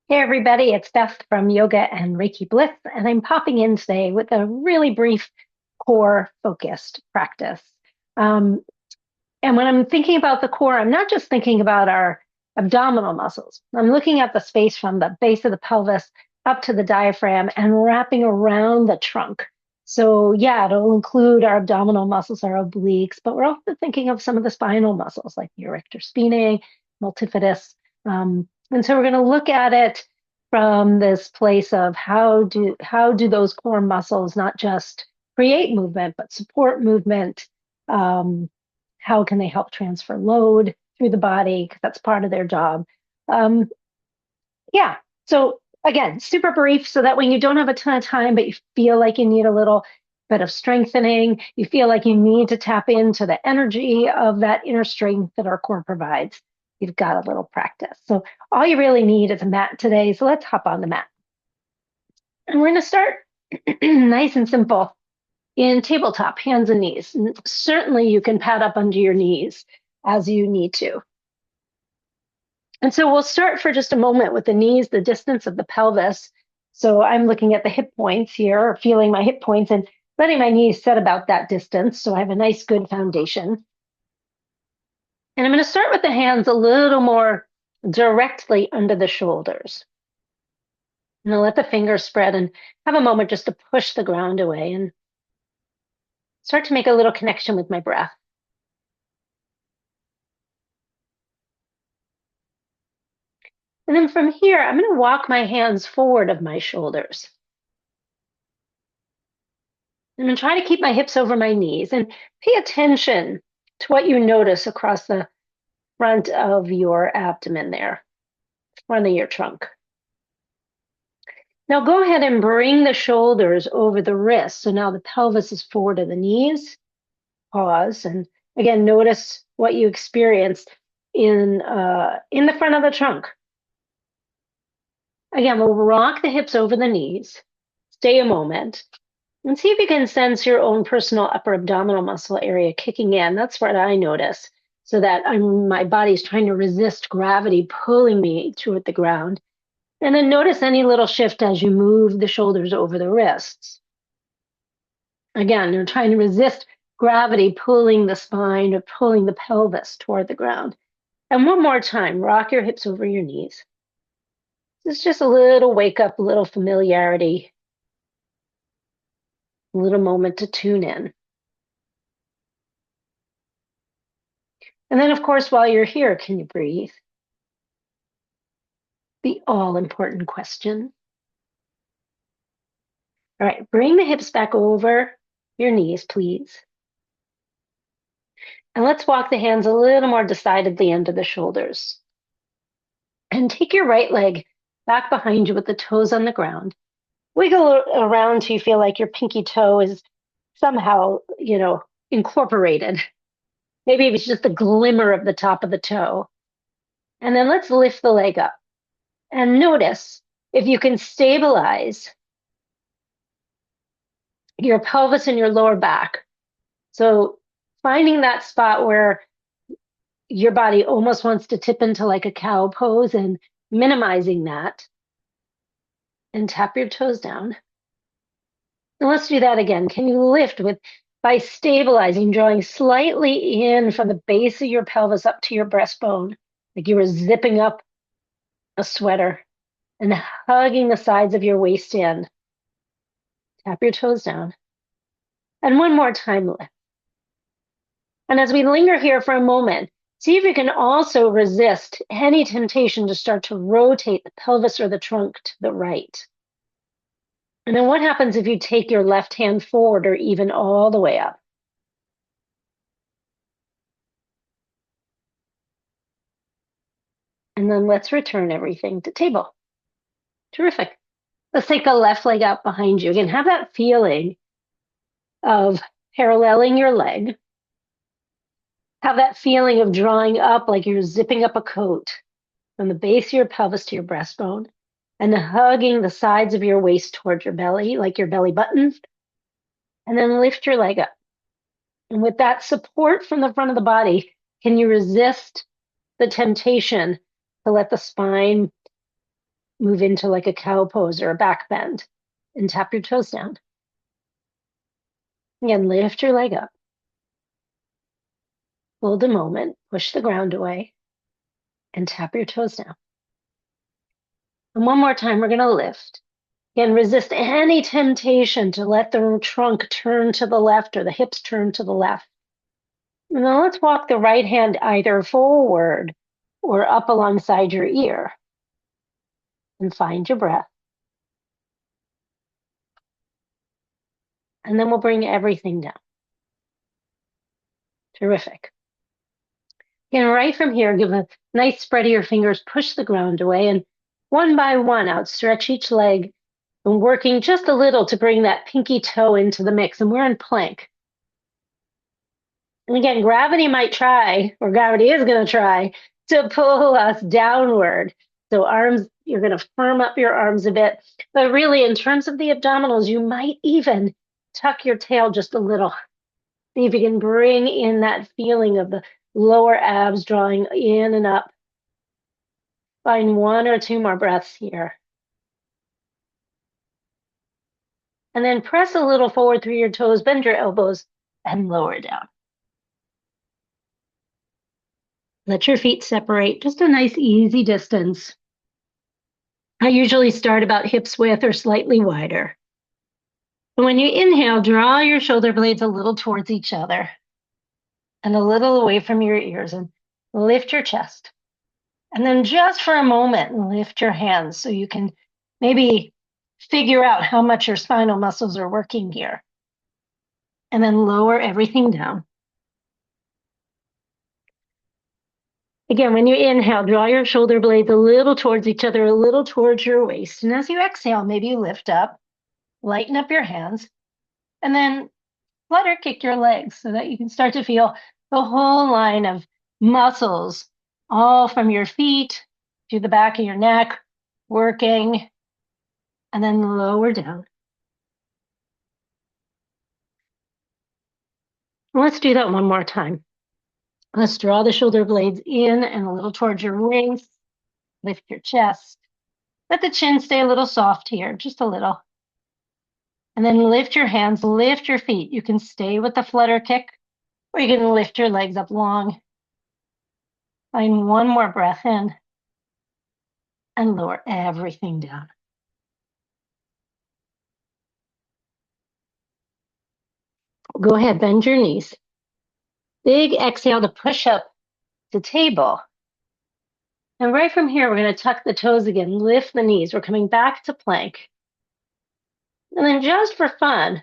Hey everybody, it's Beth from Yoga and Reiki Bliss, and I'm popping in today with a really brief core focused practice. Um, and when I'm thinking about the core, I'm not just thinking about our abdominal muscles. I'm looking at the space from the base of the pelvis up to the diaphragm and wrapping around the trunk. So yeah, it'll include our abdominal muscles, our obliques, but we're also thinking of some of the spinal muscles like the erector spinae, multifidus. And so we're going to look at it from this place of how do those core muscles not just create movement but support movement. How can they help transfer load through the body? Because that's part of their job. Um, yeah. So again, super brief so that when you don't have a ton of time, but you feel like you need a little bit of strengthening, you feel like you need to tap into the energy of that inner strength that our core provides. You've got a little practice. So all you really need is a mat today. So let's hop on the mat. And we're going to start nice and simple in tabletop, hands and knees. And certainly you can pad up under your knees as you need to. And so we'll start for just a moment with the knees, the distance of the pelvis. So I'm looking at the hip points here, or feeling my hip points and letting my knees set about that distance. So I have a nice, good foundation. And I'm going to start with the hands a little more directly under the shoulders. And I'll let the fingers spread and have a moment just to push the ground away and start to make a little connection with my breath. And then from here, I'm going to walk my hands forward of my shoulders. I'm going to try to keep my hips over my knees and pay attention to what you notice across the front of your abdomen there, front of your trunk. Now go ahead and bring the shoulders over the wrists. So now the pelvis is forward of the knees. Pause. And again, notice what you experienced in the front of the trunk. Again, we'll rock the hips over the knees. Stay a moment. And see if you can sense your own personal upper abdominal muscle area kicking in. That's what I notice. So that my body's trying to resist gravity pulling me toward the ground. And then notice any little shift as you move the shoulders over the wrists. Again, you're trying to resist gravity pulling the spine or pulling the pelvis toward the ground. And one more time, rock your hips over your knees. This is just a little wake up, a little familiarity, a little moment to tune in. And then, of course, while you're here, can you breathe? The all-important question. All right, bring the hips back over your knees, please. And let's walk the hands a little more decidedly under the shoulders. And take your right leg back behind you with the toes on the ground. Wiggle around till you feel like your pinky toe is somehow, incorporated. Maybe it's just a glimmer of the top of the toe. And then let's lift the leg up. And notice if you can stabilize your pelvis and your lower back. So finding that spot where your body almost wants to tip into like a cow pose and minimizing that. And tap your toes down. And let's do that again. Can you lift by stabilizing, drawing slightly in from the base of your pelvis up to your breastbone, like you were zipping up a sweater, and hugging the sides of your waist in. Tap your toes down. And one more time, lift. And as we linger here for a moment, see if you can also resist any temptation to start to rotate the pelvis or the trunk to the right. And then what happens if you take your left hand forward or even all the way up? And then let's return everything to table. Terrific. Let's take the left leg out behind you. Again, have that feeling of paralleling your leg. Have that feeling of drawing up like you're zipping up a coat from the base of your pelvis to your breastbone and hugging the sides of your waist towards your belly, like your belly button. And then lift your leg up. And with that support from the front of the body, can you resist the temptation to let the spine move into like a cow pose or a back bend and tap your toes down. Again, lift your leg up. Hold a moment, push the ground away, and tap your toes down. And one more time, we're going to lift. Again, resist any temptation to let the trunk turn to the left or the hips turn to the left. And then let's walk the right hand either forward or up alongside your ear. And find your breath. And then we'll bring everything down. Terrific. Again, right from here, give a nice spread of your fingers, push the ground away, and one by one, outstretch each leg, and working just a little to bring that pinky toe into the mix. And we're in plank. And again, gravity might try, or gravity is going to try, to pull us downward. So arms, you're going to firm up your arms a bit. But really, in terms of the abdominals, you might even tuck your tail just a little. See if you can bring in that feeling of the lower abs drawing in and up. Find one or two more breaths here. And then press a little forward through your toes, bend your elbows, and lower down. Let your feet separate, just a nice easy distance. I usually start about hips width or slightly wider. And when you inhale, draw your shoulder blades a little towards each other and a little away from your ears, and lift your chest. And then just for a moment, lift your hands so you can maybe figure out how much your spinal muscles are working here. And then lower everything down. Again, when you inhale, draw your shoulder blades a little towards each other, a little towards your waist. And as you exhale, maybe you lift up, lighten up your hands, and then flutter kick your legs so that you can start to feel the whole line of muscles, all from your feet to the back of your neck, working, and then lower down. Let's do that one more time. Let's draw the shoulder blades in and a little towards your waist. Lift your chest. Let the chin stay a little soft here, just a little. And then lift your hands, lift your feet. You can stay with the flutter kick, or you can lift your legs up long. Find one more breath in and lower everything down. Go ahead, bend your knees. Big exhale to push up to table. And right from here, we're going to tuck the toes again, lift the knees. We're coming back to plank. And then just for fun,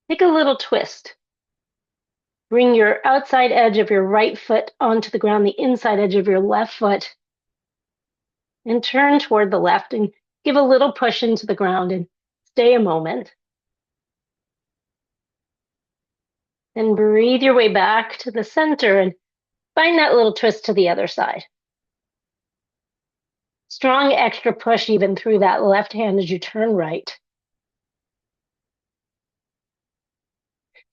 take a little twist. Bring your outside edge of your right foot onto the ground, the inside edge of your left foot, and turn toward the left and give a little push into the ground and stay a moment. Then breathe your way back to the center and find that little twist to the other side. Strong extra push even through that left hand as you turn right.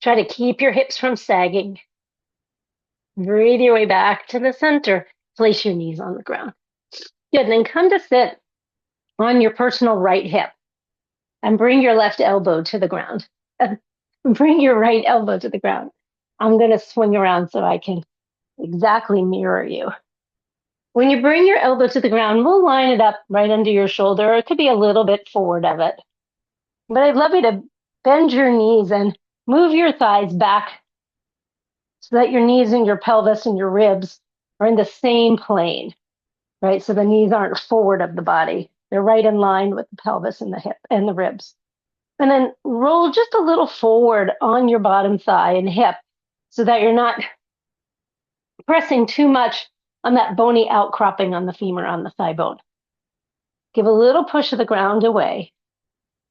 Try to keep your hips from sagging. Breathe your way back to the center. Place your knees on the ground. Good, then come to sit on your personal right hip and bring your left elbow to the ground. Bring your right elbow to the ground. I'm going to swing around so I can exactly mirror you. When you bring your elbow to the ground, we'll line it up right under your shoulder. It could be a little bit forward of it. But I'd love you to bend your knees and move your thighs back so that your knees and your pelvis and your ribs are in the same plane, right? So the knees aren't forward of the body. They're right in line with the pelvis and the hip and the ribs. And then roll just a little forward on your bottom thigh and hip so that you're not pressing too much on that bony outcropping on the femur, on the thigh bone. Give a little push of the ground away.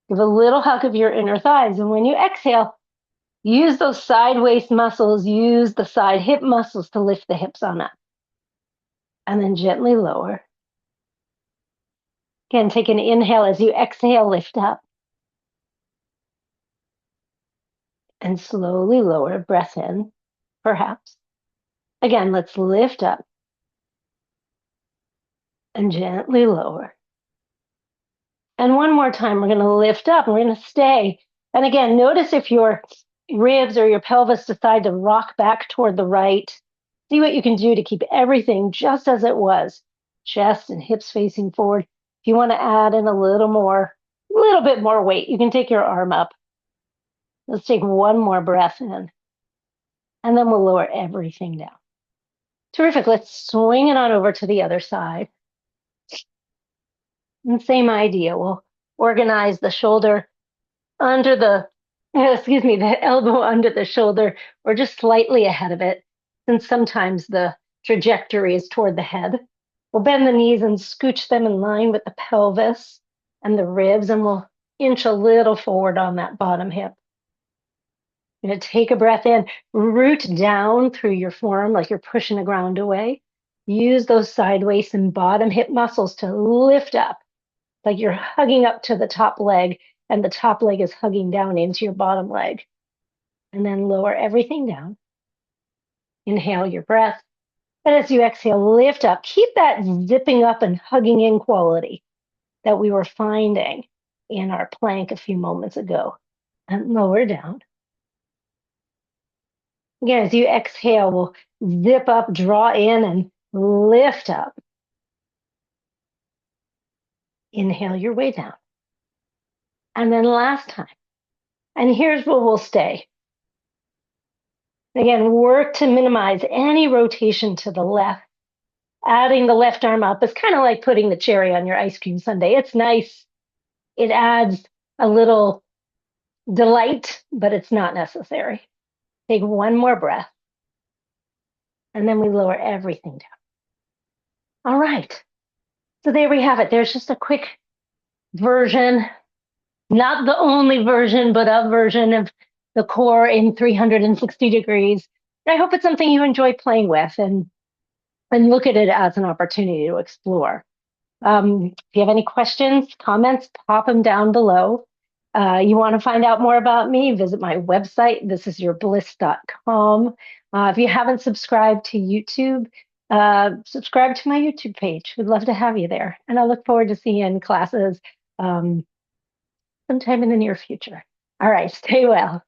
Give a little hug of your inner thighs. And when you exhale, use those side waist muscles, use the side hip muscles to lift the hips on up. And then gently lower. Again, take an inhale as you exhale, lift up. And slowly lower, breath in, perhaps. Again, let's lift up. and gently lower. And one more time, we're going to lift up and we're going to stay. And again, notice if your ribs or your pelvis decide to rock back toward the right. See what you can do to keep everything just as it was. Chest and hips facing forward. If you want to add in a little bit more weight, you can take your arm up. Let's take one more breath in. And then we'll lower everything down. Terrific. Let's swing it on over to the other side. And same idea. We'll organize the shoulder under the elbow under the shoulder or just slightly ahead of it, since sometimes the trajectory is toward the head. We'll bend the knees and scooch them in line with the pelvis and the ribs, and we'll inch a little forward on that bottom hip. You're going to take a breath in, root down through your forearm like you're pushing the ground away. Use those side waist and bottom hip muscles to lift up, like you're hugging up to the top leg and the top leg is hugging down into your bottom leg. And then lower everything down. Inhale your breath. And as you exhale, lift up. Keep that zipping up and hugging in quality that we were finding in our plank a few moments ago. And lower down. Again, as you exhale, we'll zip up, draw in, and lift up. Inhale your way down. And then last time. And here's where we'll stay. Again, work to minimize any rotation to the left. Adding the left arm up is kind of like putting the cherry on your ice cream sundae. It's nice. It adds a little delight, but it's not necessary. Take one more breath. And then we lower everything down. All right. So there we have it. There's just a quick version, not the only version, but a version of the core in 360 degrees. I hope it's something you enjoy playing with and look at it as an opportunity to explore. If you have any questions, comments, pop them down below. You want to find out more about me, visit my website, thisisyourbliss.com. If you haven't subscribed to YouTube, subscribe to my YouTube page. We'd love to have you there. And I look forward to seeing you in classes sometime in the near future. All right, stay well.